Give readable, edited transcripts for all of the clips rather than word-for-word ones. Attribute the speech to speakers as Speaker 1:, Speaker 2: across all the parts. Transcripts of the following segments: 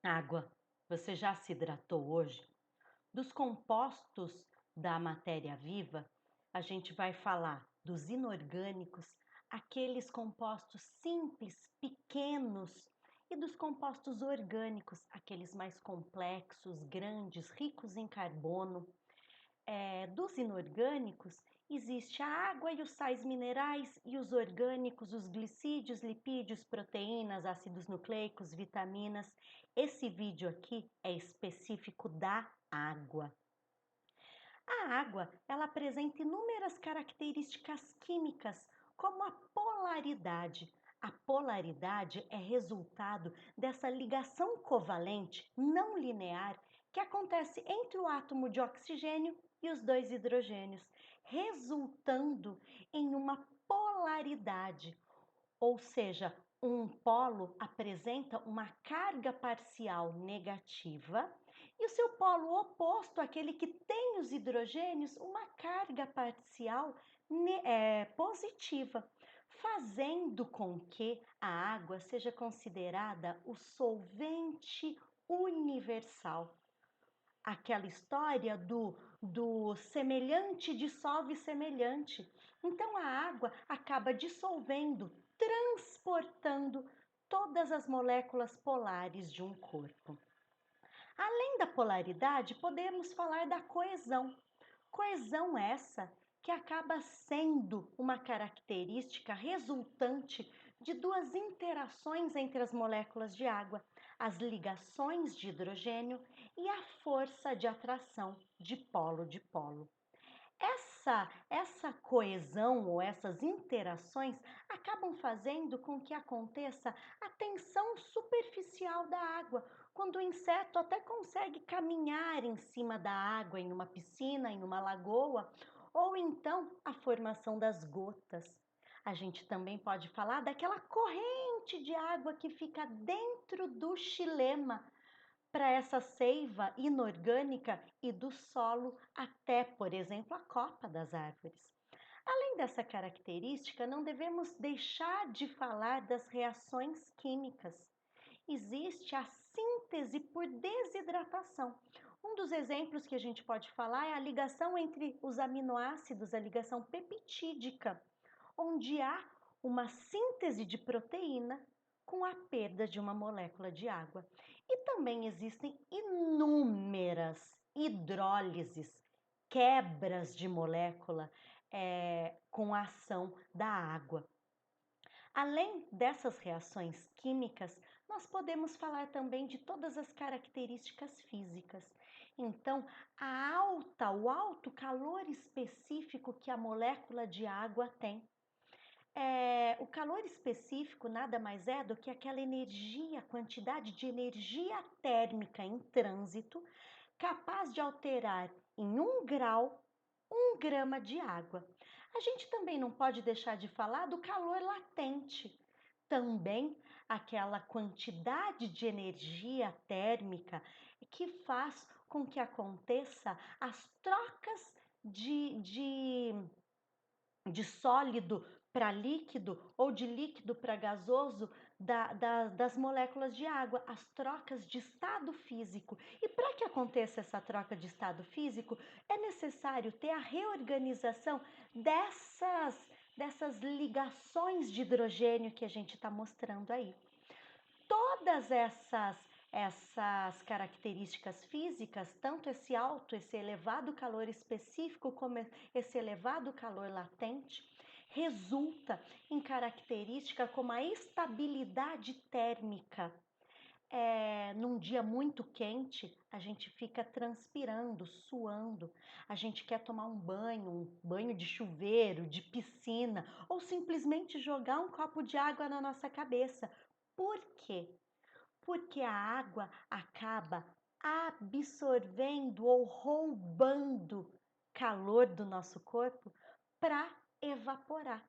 Speaker 1: Água. Você já se hidratou hoje? Dos compostos da matéria viva, a gente vai falar dos inorgânicos, aqueles compostos simples, pequenos, e dos compostos orgânicos, aqueles mais complexos, grandes, ricos em carbono. Dos inorgânicos, existe a água e os sais minerais, e os orgânicos, os glicídios, lipídios, proteínas, ácidos nucleicos, vitaminas. Esse vídeo aqui é específico da água. A água, ela apresenta inúmeras características químicas, como a polaridade. A polaridade é resultado dessa ligação covalente não linear que acontece entre o átomo de oxigênio e os dois hidrogênios, resultando em uma polaridade, ou seja, um polo apresenta uma carga parcial negativa e o seu polo oposto, aquele que tem os hidrogênios, uma carga parcial positiva, fazendo com que a água seja considerada o solvente universal. Aquela história do semelhante dissolve semelhante. Então a água acaba dissolvendo, transportando todas as moléculas polares de um corpo. Além da polaridade, podemos falar da coesão. Coesão essa que acaba sendo uma característica resultante de duas interações entre as moléculas de água, as ligações de hidrogênio e a força de atração de polo. Essa coesão ou essas interações acabam fazendo com que aconteça a tensão superficial da água, quando o inseto até consegue caminhar em cima da água em uma piscina, em uma lagoa, ou então a formação das gotas. A gente também pode falar daquela corrente de água que fica dentro do xilema, para essa seiva inorgânica e do solo até, por exemplo, a copa das árvores. Além dessa característica, não devemos deixar de falar das reações químicas. Existe a síntese por desidratação. Um dos exemplos que a gente pode falar é a ligação entre os aminoácidos, a ligação peptídica, onde há uma síntese de proteína com a perda de uma molécula de água. E também existem inúmeras hidrólises, quebras de molécula com a ação da água. Além dessas reações químicas, nós podemos falar também de todas as características físicas. Então, o alto calor específico que a molécula de água tem. O calor específico nada mais é do que aquela energia, quantidade de energia térmica em trânsito, capaz de alterar em 1 grau 1 grama de água. A gente também não pode deixar de falar do calor latente. Também aquela quantidade de energia térmica que faz com que aconteça as trocas de sólido para líquido ou de líquido para gasoso das moléculas de água, as trocas de estado físico. E para que aconteça essa troca de estado físico, é necessário ter a reorganização dessas ligações de hidrogênio que a gente está mostrando aí. Todas essas características físicas, tanto esse elevado calor específico como esse elevado calor latente, resulta em característica como a estabilidade térmica. Num dia muito quente, a gente fica transpirando, suando, a gente quer tomar um banho de chuveiro, de piscina, ou simplesmente jogar um copo de água na nossa cabeça. Por quê? Porque a água acaba absorvendo ou roubando calor do nosso corpo para evaporar.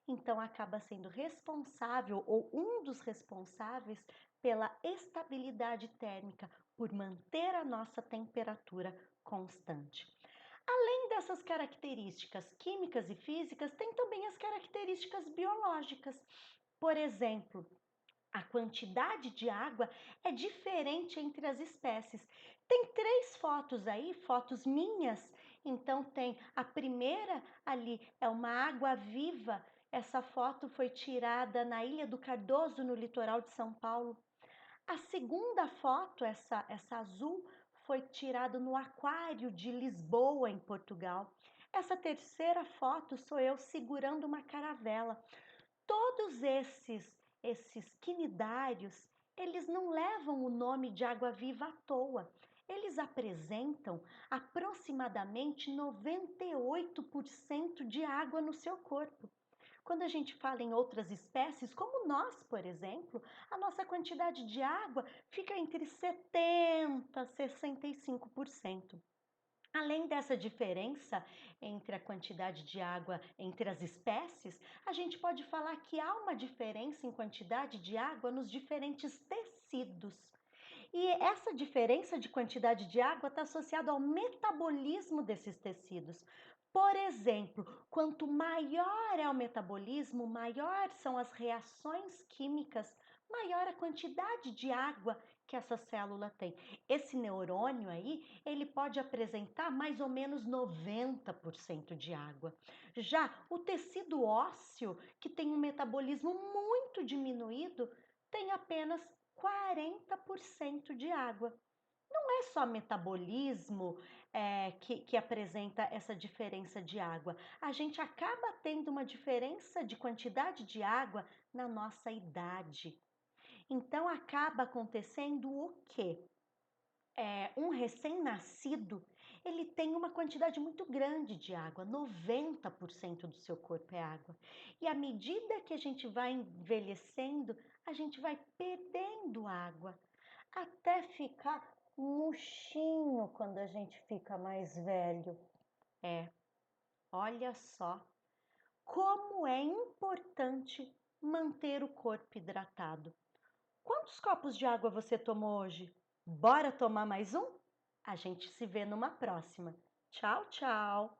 Speaker 1: Então acaba sendo responsável ou um dos responsáveis pela estabilidade térmica, por manter a nossa temperatura constante. Além dessas características químicas e físicas, tem também as características biológicas. Por exemplo, A quantidade de água é diferente entre as espécies. Tem 3 fotos aí, fotos minhas. Então tem a primeira ali, é uma água viva. Essa foto foi tirada na Ilha do Cardoso, no litoral de São Paulo. A segunda foto, essa azul, foi tirada no Aquário de Lisboa, em Portugal. Essa terceira foto sou eu segurando uma caravela. Todos esses quinidários, eles não levam o nome de água-viva à toa. Eles apresentam aproximadamente 98% de água no seu corpo. Quando a gente fala em outras espécies, como nós, por exemplo, a nossa quantidade de água fica entre 70% e 65%. Além dessa diferença entre a quantidade de água entre as espécies, a gente pode falar que há uma diferença em quantidade de água nos diferentes tecidos. E essa diferença de quantidade de água está associada ao metabolismo desses tecidos. Por exemplo, quanto maior é o metabolismo, maior são as reações químicas, maior a quantidade de água que essa célula tem. Esse neurônio aí, ele pode apresentar mais ou menos 90% de água. Já o tecido ósseo, que tem um metabolismo muito diminuído, tem apenas 40% de água. Não é só metabolismo que apresenta essa diferença de água. A gente acaba tendo uma diferença de quantidade de água na nossa idade. Então acaba acontecendo o quê? Um recém-nascido, ele tem uma quantidade muito grande de água, 90% do seu corpo é água. E à medida que a gente vai envelhecendo, a gente vai perdendo água, até ficar murchinho quando a gente fica mais velho. Olha só como é importante manter o corpo hidratado. Quantos copos de água você tomou hoje? Bora tomar mais um? A gente se vê numa próxima. Tchau, tchau!